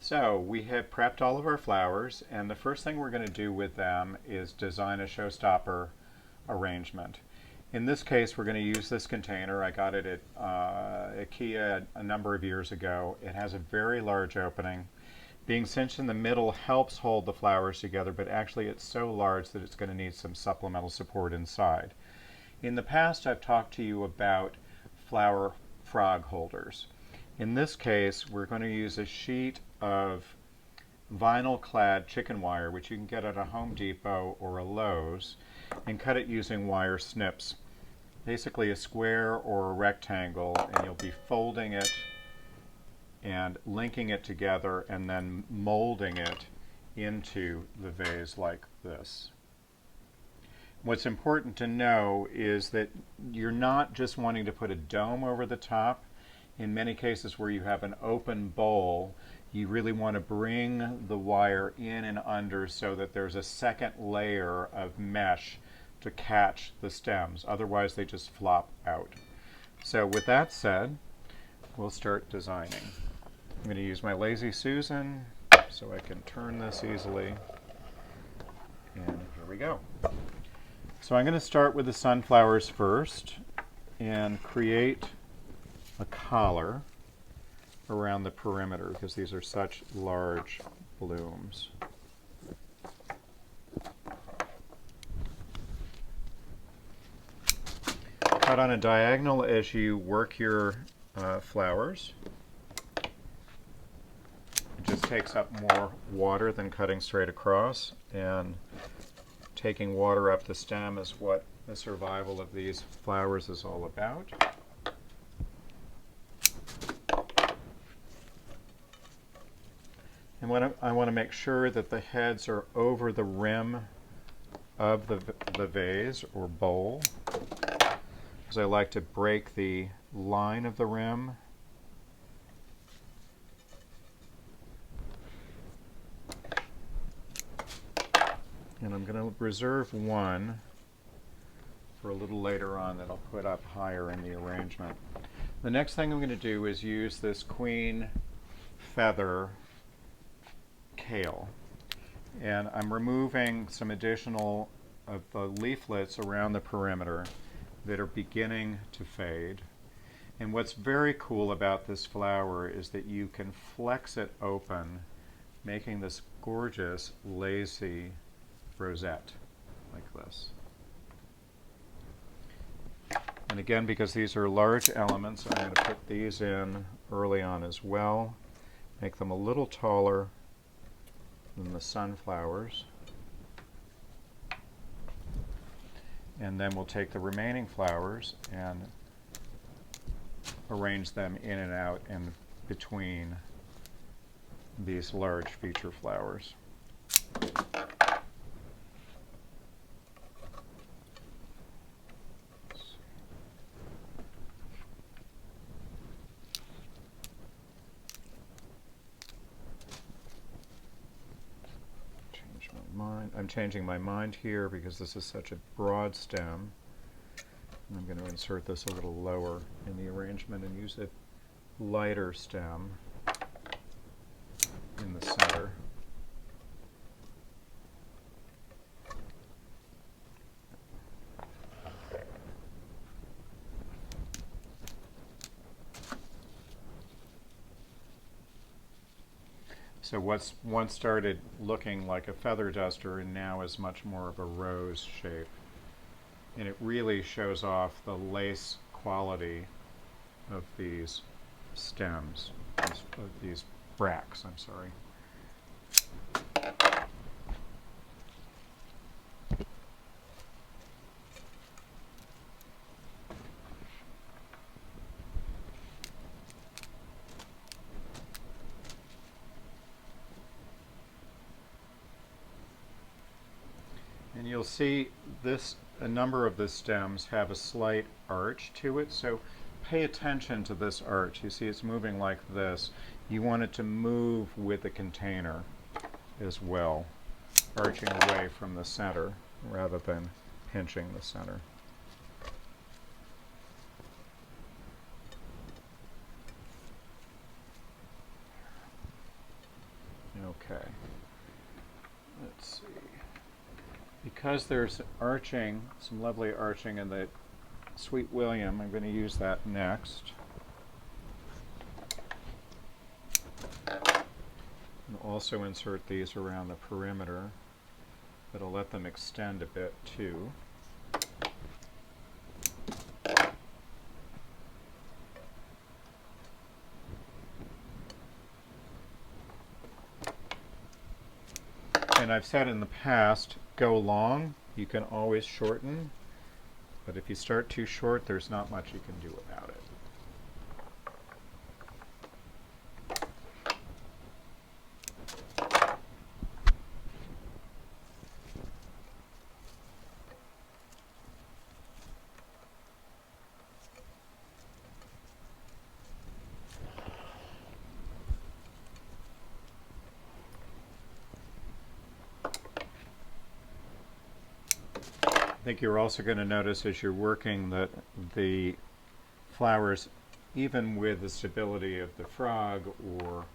So we have prepped all of our flowers, and the first thing we're going to do with them is design a showstopper arrangement. In this case, we're going to use this container. I got it at IKEA a number of years ago. It has a very large opening. Being cinched in the middle helps hold the flowers together, but actually it's so large that it's going to need some supplemental support inside. In the past, I've talked to you about flower frog holders. In this case, we're going to use a sheet of vinyl clad chicken wire, which you can get at a Home Depot or a Lowe's, and cut it using wire snips. Basically a square or a rectangle, and you'll be folding it and linking it together and then molding it into the vase like this. What's important to know is that you're not just wanting to put a dome over the top. In many cases where you have an open bowl, you really want to bring the wire in and under so that there's a second layer of mesh to catch the stems. Otherwise they just flop out. So with that said, we'll start designing. I'm going to use my Lazy Susan so I can turn this easily. And here we go. So I'm going to start with the sunflowers first and create a collar around the perimeter because these are such large blooms. Cut on a diagonal as you work your flowers. It just takes up more water than cutting straight across, and taking water up the stem is what the survival of these flowers is all about. And I want to make sure that the heads are over the rim of the vase or bowl, because I like to break the line of the rim. And I'm going to reserve one for a little later on that I'll put up higher in the arrangement. The next thing I'm going to do is use this queen feather kale, and I'm removing some additional of the leaflets around the perimeter that are beginning to fade. And what's very cool about this flower is that you can flex it open, making this gorgeous lacy rosette like this. And again, because these are large elements, I'm going to put these in early on as well, make them a little taller than the sunflowers. And then we'll take the remaining flowers and arrange them in and out and between these large feature flowers. I'm changing my mind here because this is such a broad stem. And I'm going to insert this a little lower in the arrangement and use a lighter stem in the center. So what's once started looking like a feather duster and now is much more of a rose shape. And it really shows off the lace quality of these stems, of these bracts, I'm sorry. And you'll see a number of the stems have a slight arch to it, so pay attention to this arch. You see it's moving like this. You want it to move with the container as well, arching away from the center rather than pinching the center. Okay. Let's see. Because there's arching, some lovely arching in the Sweet William, I'm going to use that next. And also insert these around the perimeter. That'll let them extend a bit too. And I've said in the past, go long, you can always shorten, but if you start too short, there's not much you can do about it. I think you're also going to notice as you're working that the flowers, even with the stability of the frog or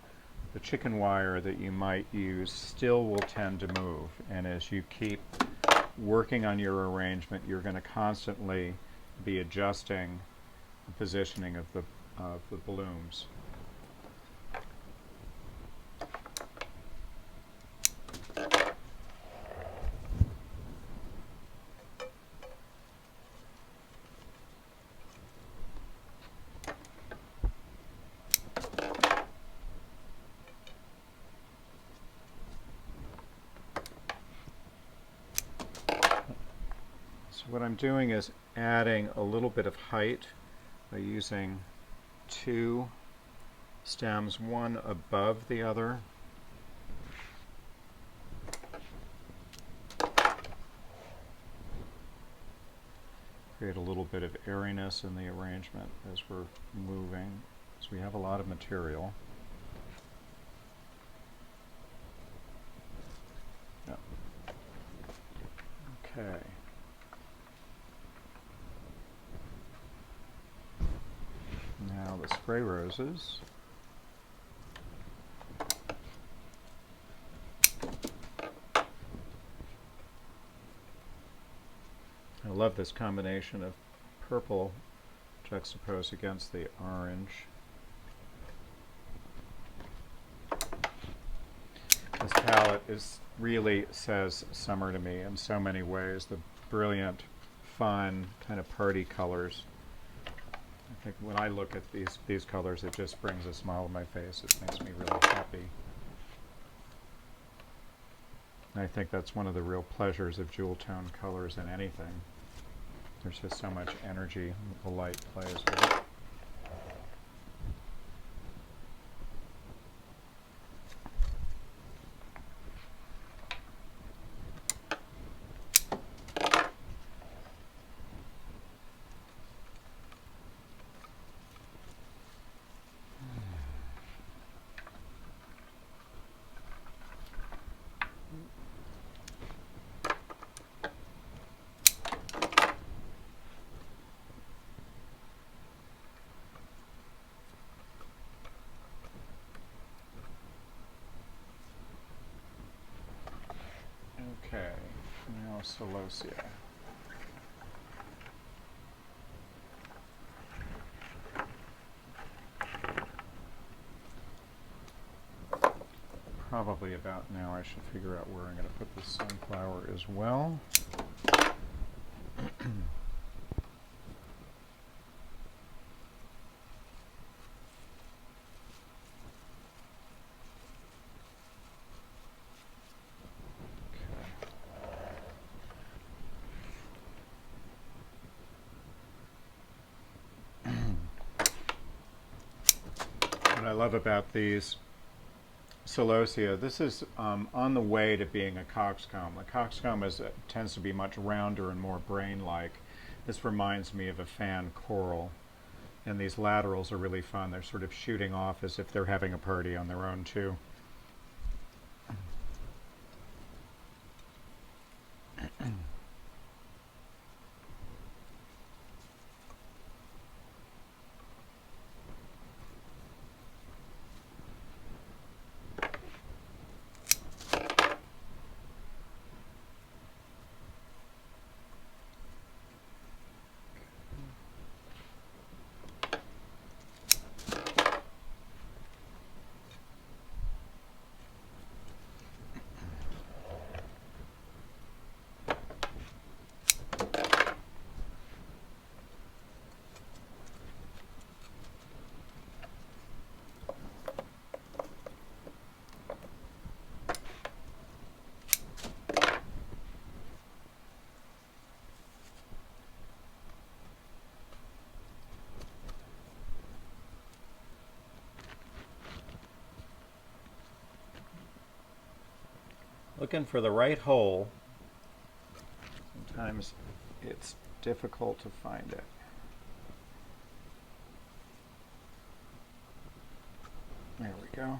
the chicken wire that you might use, still will tend to move. And as you keep working on your arrangement, you're going to constantly be adjusting the positioning of the blooms. What I'm doing is adding a little bit of height by using two stems, one above the other. Create a little bit of airiness in the arrangement as we're moving, because we have a lot of material. Yeah. Okay. Now the spray roses. I love this combination of purple juxtaposed against the orange. This palette really says summer to me in so many ways. The brilliant, fun, kind of party colors. I think when I look at these colors, it just brings a smile to my face. It makes me really happy. And I think that's one of the real pleasures of jewel tone colors in anything. There's just so much energy the light plays with it. Okay, now celosia. Probably about now I should figure out where I'm going to put the sunflower as well. What I love about these celosia, this is on the way to being a coxcomb. A coxcomb tends to be much rounder and more brain-like. This reminds me of a fan coral. And these laterals are really fun. They're sort of shooting off as if they're having a party on their own too. looking for the right hole. Sometimes it's difficult to find it. There we go.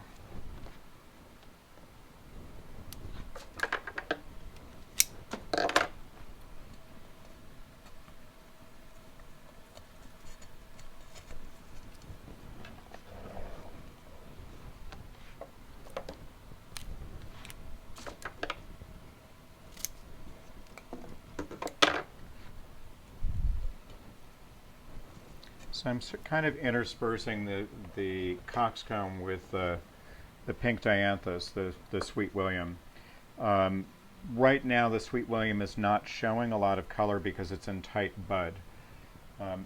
So I'm kind of interspersing the coxcomb with the pink dianthus, the Sweet William. Right now the Sweet William is not showing a lot of color because it's in tight bud.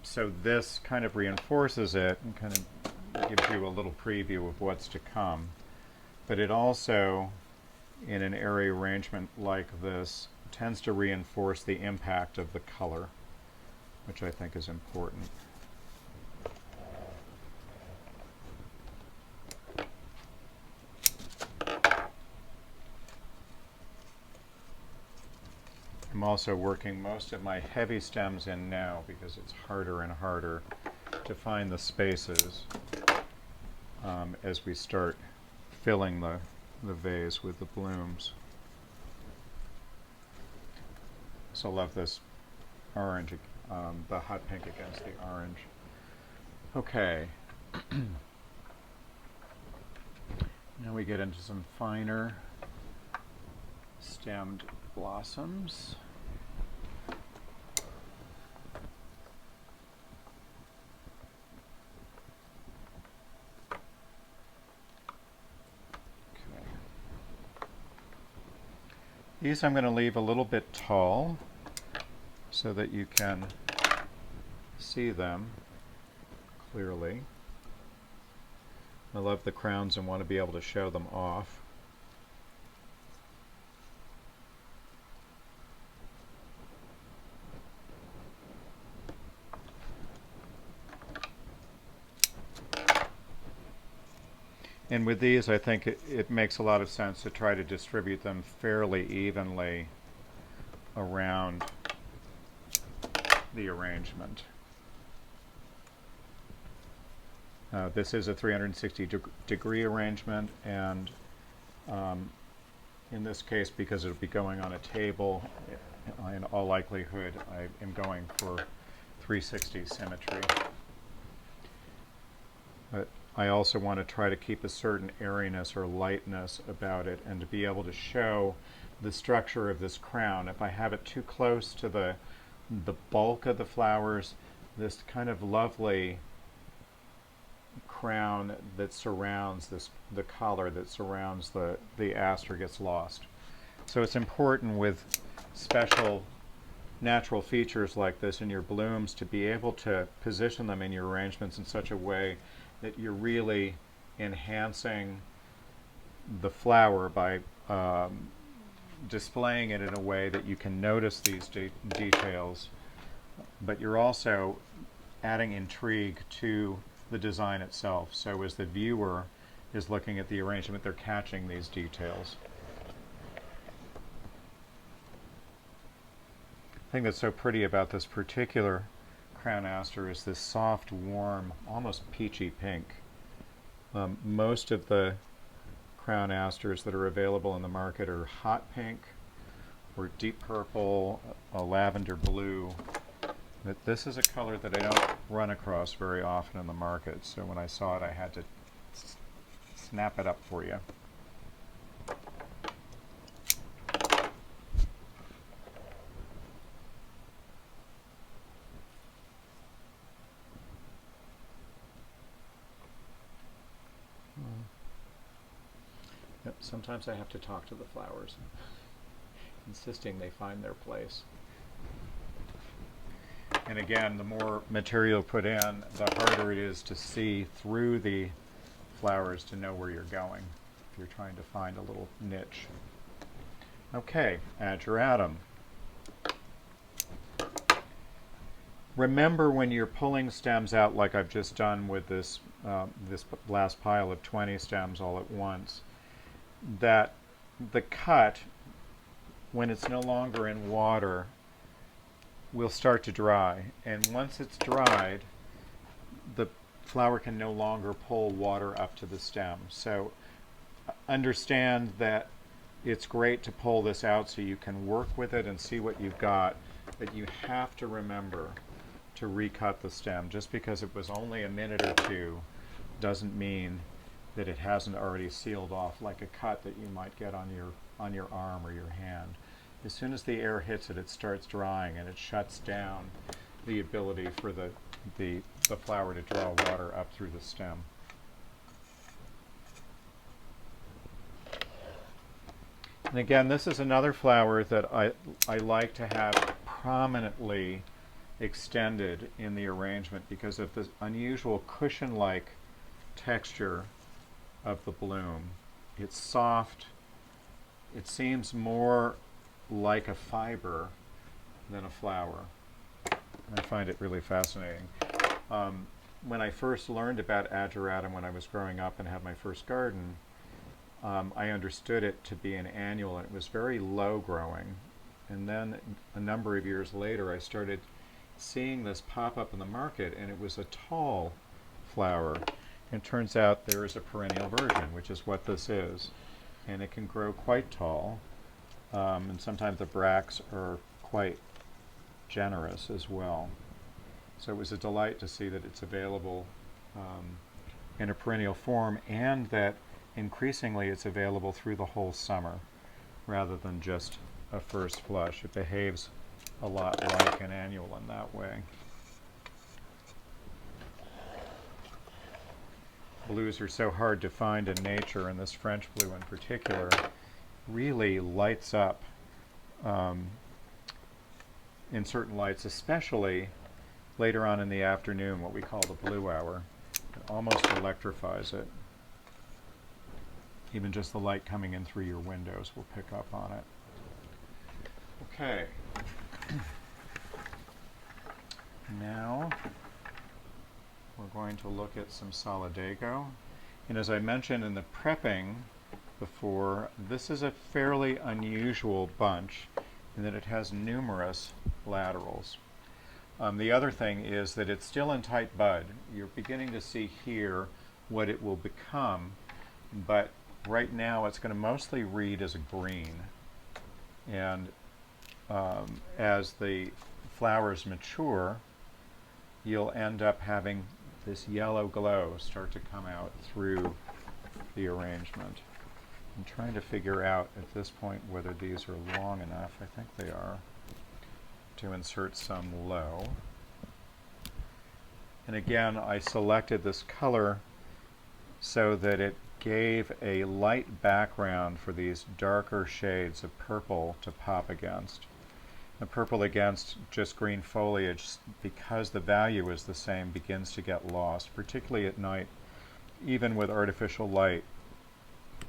So this kind of reinforces it and kind of gives you a little preview of what's to come. But it also, in an area arrangement like this, tends to reinforce the impact of the color, which I think is important. I'm also working most of my heavy stems in now because it's harder and harder to find the spaces as we start filling the vase with the blooms. So I love this orange, the hot pink against the orange. Okay. Now we get into some finer stemmed blossoms. These I'm going to leave a little bit tall so that you can see them clearly. I love the crowns and want to be able to show them off. And with these, I think it makes a lot of sense to try to distribute them fairly evenly around the arrangement. This is a 360-degree arrangement, and in this case, because it'll be going on a table, in all likelihood, I am going for 360 symmetry. But I also want to try to keep a certain airiness or lightness about it and to be able to show the structure of this crown. If I have it too close to the bulk of the flowers, this kind of lovely crown that surrounds the collar that surrounds the aster gets lost. So it's important with special natural features like this in your blooms to be able to position them in your arrangements in such a way that you're really enhancing the flower by displaying it in a way that you can notice these details, but you're also adding intrigue to the design itself. So as the viewer is looking at the arrangement, they're catching these details. The thing that's so pretty about this particular crown aster is this soft, warm, almost peachy pink. Most of the crown asters that are available in the market are hot pink or deep purple, a lavender blue. But this is a color that I don't run across very often in the market, so when I saw it I had to snap it up for you. Yep, sometimes I have to talk to the flowers, insisting they find their place. And again, the more material put in, the harder it is to see through the flowers to know where you're going, if you're trying to find a little niche. Okay, add your atom. Remember when you're pulling stems out like I've just done with this, this last pile of 20 stems all at once, that the cut, when it's no longer in water, will start to dry. And once it's dried, the flower can no longer pull water up to the stem. So understand that it's great to pull this out so you can work with it and see what you've got, but you have to remember to recut the stem. Just because it was only a minute or two doesn't mean that it hasn't already sealed off, like a cut that you might get on your arm or your hand. As soon as the air hits it, it starts drying and it shuts down the ability for the flower to draw water up through the stem. And again, this is another flower that I like to have prominently extended in the arrangement because of this unusual cushion-like texture of the bloom. It's soft. It seems more like a fiber than a flower. I find it really fascinating. When I first learned about ageratum when I was growing up and had my first garden, I understood it to be an annual, and it was very low growing. And then a number of years later, I started seeing this pop up in the market, and it was a tall flower. And it turns out there is a perennial version, which is what this is. And it can grow quite tall, and sometimes the bracts are quite generous as well. So it was a delight to see that it's available in a perennial form, and that increasingly it's available through the whole summer rather than just a first flush. It behaves a lot like an annual in that way. Blues are so hard to find in nature, and this French blue in particular really lights up in certain lights, especially later on in the afternoon, what we call the blue hour. It almost electrifies it. Even just the light coming in through your windows will pick up on it. Okay. Now we're going to look at some solidago. And as I mentioned in the prepping before, this is a fairly unusual bunch in that it has numerous laterals. The other thing is that it's still in tight bud. You're beginning to see here what it will become, but right now it's going to mostly read as a green. And as the flowers mature, you'll end up having this yellow glow start to come out through the arrangement. I'm trying to figure out at this point whether these are long enough, I think they are, to insert some low. And again, I selected this color so that it gave a light background for these darker shades of purple to pop against. The purple against just green foliage, because the value is the same, begins to get lost, particularly at night. Even with artificial light,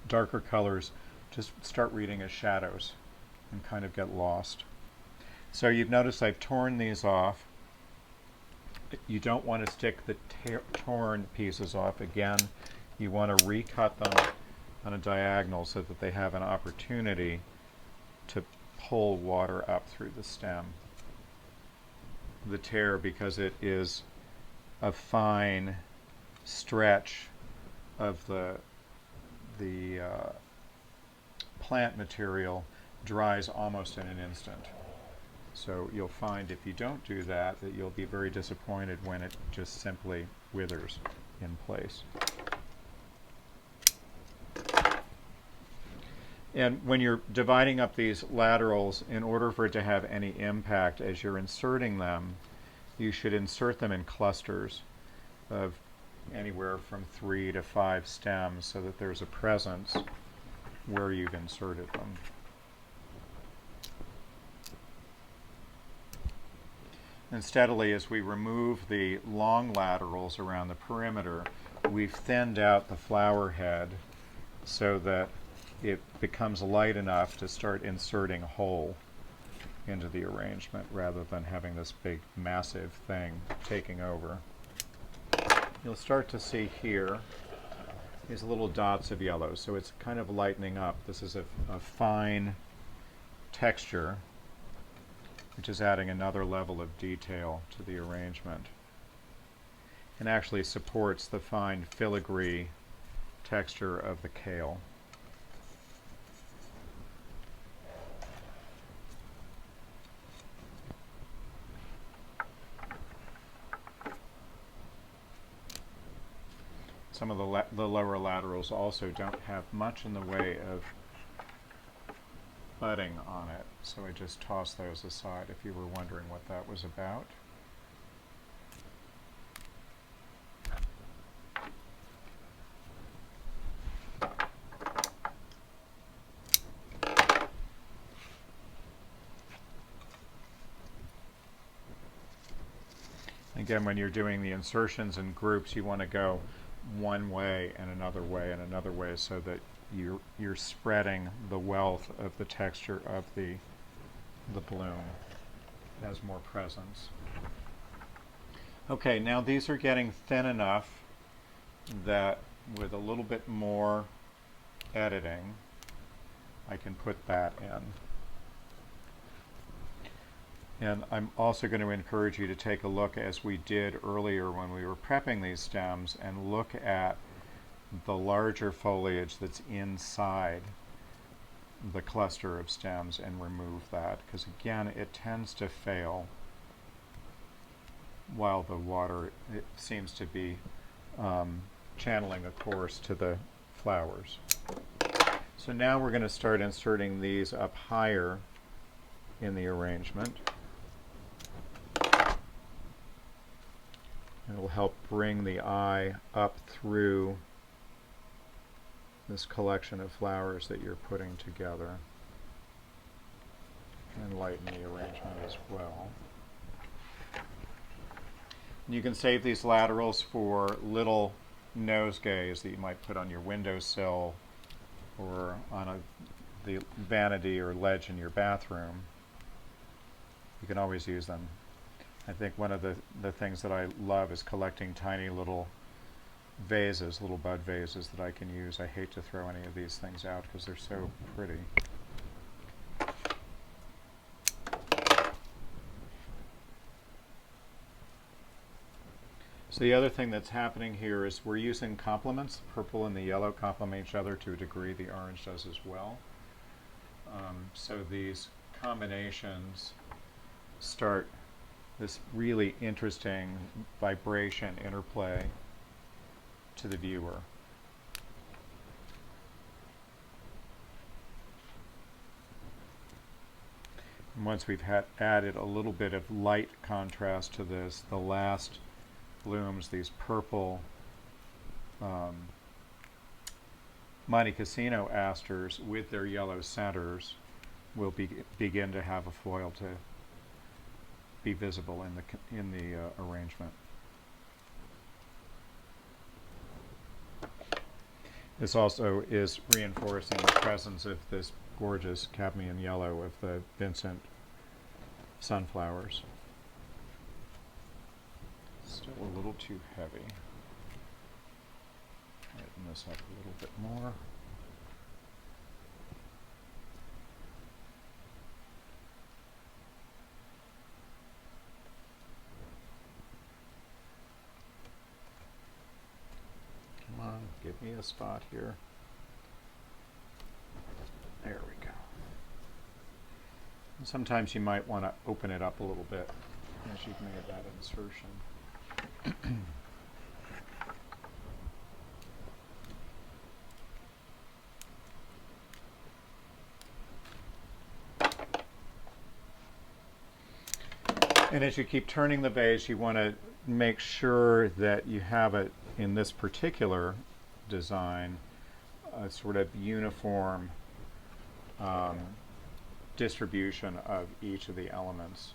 darker colors just start reading as shadows and kind of get lost. So you've noticed I've torn these off. You don't want to stick the torn pieces off again. You want to recut them on a diagonal so that they have an opportunity to pull water up through the stem. The tear, because it is a fine stretch of the plant material, dries almost in an instant. So you'll find if you don't do that, that you'll be very disappointed when it just simply withers in place. And when you're dividing up these laterals, in order for it to have any impact as you're inserting them, you should insert them in clusters of anywhere from 3 to 5 stems so that there's a presence where you've inserted them. And steadily, as we remove the long laterals around the perimeter, we've thinned out the flower head so that it becomes light enough to start inserting whole into the arrangement rather than having this big massive thing taking over. You'll start to see here these little dots of yellow. So it's kind of lightening up. This is a fine texture, which is adding another level of detail to the arrangement, and actually supports the fine filigree texture of the kale. Some of the lower laterals also don't have much in the way of budding on it, so I just tossed those aside if you were wondering what that was about. Again, when you're doing the insertions in groups, you want to go one way and another way and another way, so that you're spreading the wealth of the texture of the bloom. It has more presence. Okay, now these are getting thin enough that with a little bit more editing, I can put that in. And I'm also going to encourage you to take a look, as we did earlier when we were prepping these stems, and look at the larger foliage that's inside the cluster of stems and remove that, because again, it tends to fail while the water, it seems to be channeling a course to the flowers. So now we're going to start inserting these up higher in the arrangement. It will help bring the eye up through this collection of flowers that you're putting together, and lighten the arrangement as well. And you can save these laterals for little nosegays that you might put on your windowsill or on the vanity or ledge in your bathroom. You can always use them. I think one of the things that I love is collecting tiny little vases, little bud vases that I can use. I hate to throw any of these things out because they're so pretty. So the other thing that's happening here is we're using complements. The purple and the yellow complement each other to a degree. The orange does as well. So these combinations start this really interesting vibration interplay to the viewer. And once we've added a little bit of light contrast to this, the last blooms, these purple Monte Cassino asters with their yellow centers, will begin to have a foil to be visible in the arrangement. This also is reinforcing the presence of this gorgeous cadmium yellow of the Vincent sunflowers. Still a little too heavy. Lighten this up a little bit more. Come on, give me a spot here. There we go. And sometimes you might want to open it up a little bit as you've made that insertion. And as you keep turning the vase, you want to make sure that you have it, in this particular design, a sort of uniform distribution of each of the elements.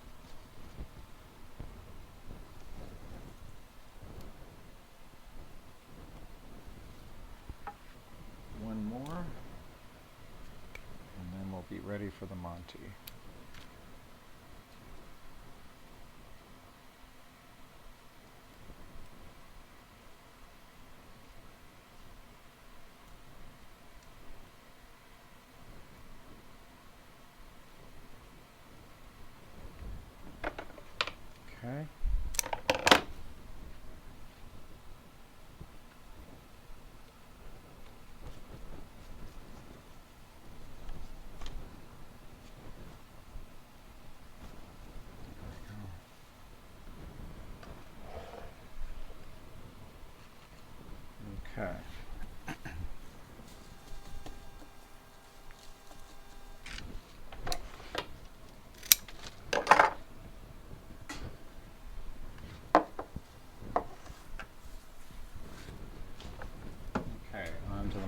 One more, and then we'll be ready for the Monty.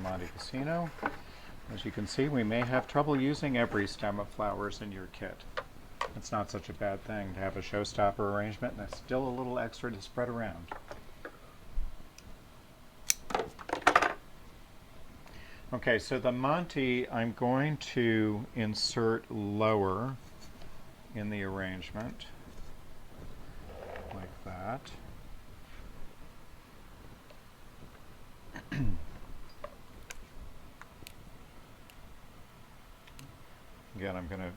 Monte Cassino. As you can see, we may have trouble using every stem of flowers in your kit. It's not such a bad thing to have a showstopper arrangement, and it's still a little extra to spread around. Okay, so the Monte I'm going to insert lower in the arrangement, like that. Again, I'm going to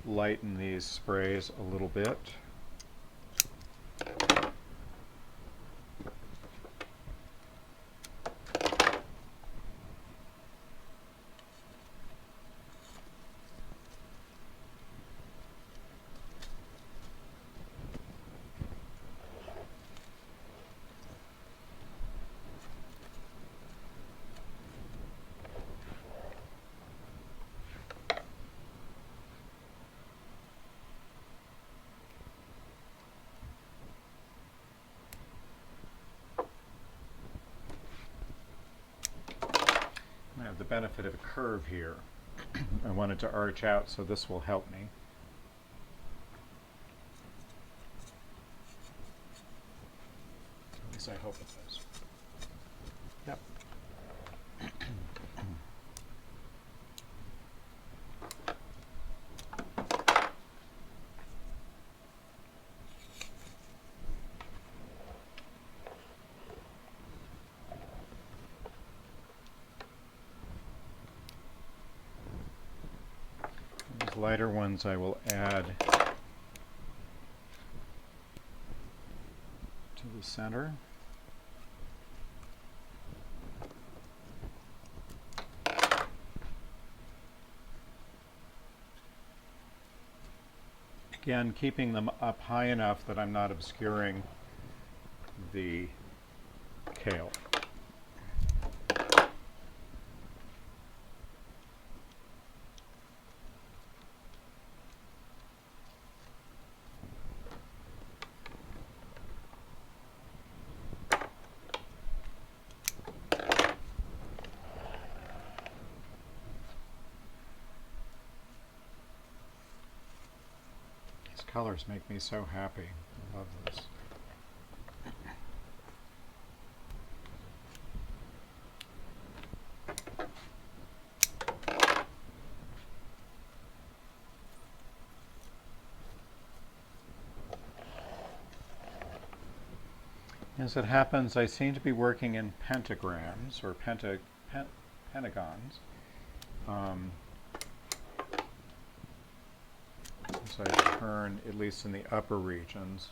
lighten these sprays a little bit. I have the benefit of a curve here. I want it to arch out, so this will help me. At least I hope it does. Yep. These lighter ones I will add to the center. Again, keeping them up high enough that I'm not obscuring the kale. Colors make me so happy. I love this. As it happens, I seem to be working in pentagrams or pentagons. So I turn, at least in the upper regions.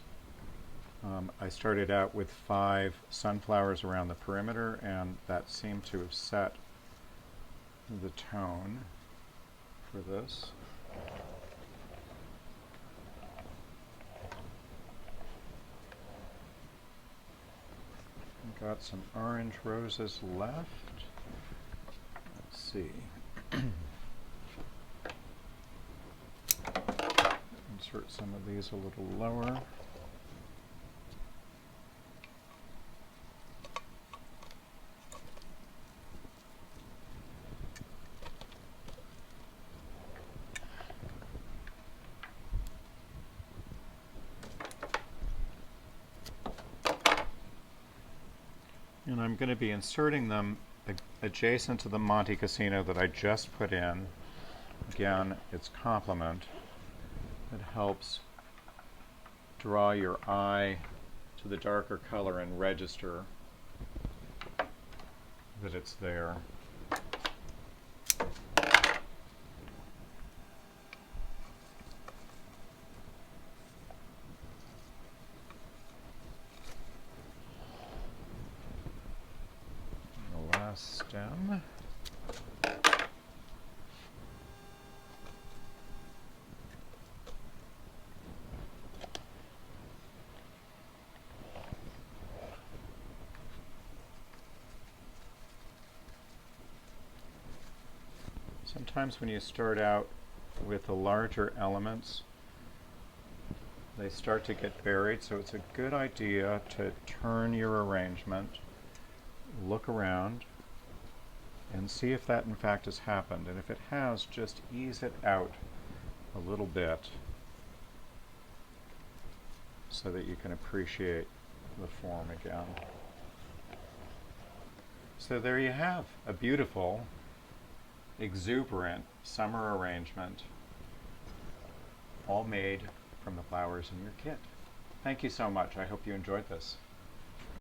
I started out with 5 sunflowers around the perimeter, and that seemed to have set the tone for this. I've got some orange roses left. Let's see. Insert some of these a little lower. And I'm going to be inserting them adjacent to the Monte Cassino that I just put in. Again, it's complement. It helps draw your eye to the darker color and register that it's there. The last stem. Sometimes when you start out with the larger elements, they start to get buried, so it's a good idea to turn your arrangement, look around, and see if that in fact has happened. And if it has, just ease it out a little bit so that you can appreciate the form again. So there you have a beautiful, exuberant summer arrangement, all made from the flowers in your kit. Thank you so much. I hope you enjoyed this.